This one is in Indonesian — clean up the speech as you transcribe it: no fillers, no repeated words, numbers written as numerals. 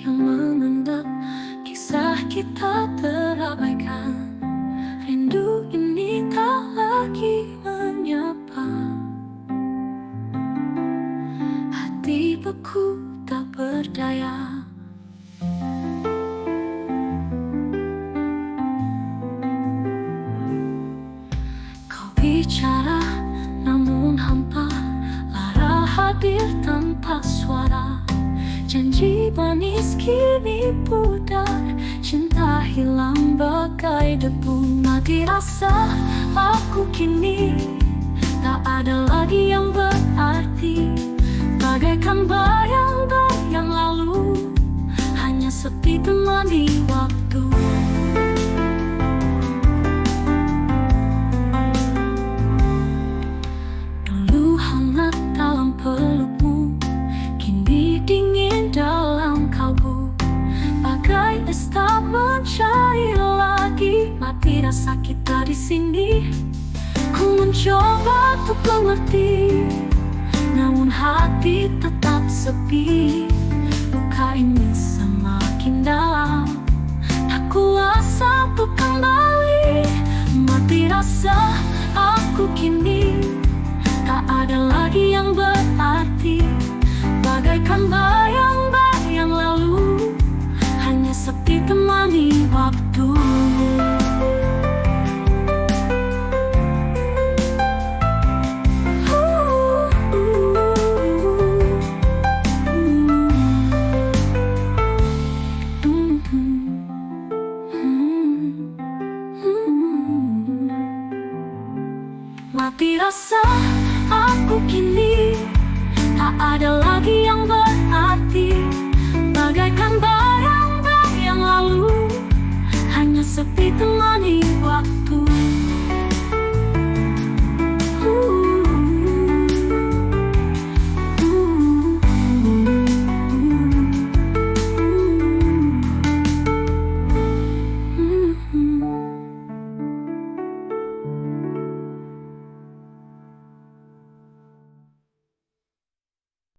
yang mengendap, kisah kita terabaikan. Rindu ini tak lagi menyapa, hati beku tak berdaya. Kau bicara namun hampa, lara hadir tanpa suara. Janji manis kini pudar, cinta hilang bagai debu. Mati rasa aku kini, tak ada lagi yang berarti. Bagaikan bayang-bayang lalu, hanya sepi temani waktu. Dulu hangat dalam pelukmu, kini dingin dalam kalbu. Bagai es tak mencair lagi, mati rasa kita di sini. Ku mencoba untuk mengerti, namun hati tetap sepi. Luka ini semakin dalam, tak kuasa untuk kembali. Mati rasa aku kini, tak ada lagi yang berarti. Bagaikan bayang-bayang lalu, hanya sepi temani waktu. Mati rasa aku kini, tak ada lagi yang berarti. Bagaikan bayang-bayang lalu, hanya sepi temani waktu.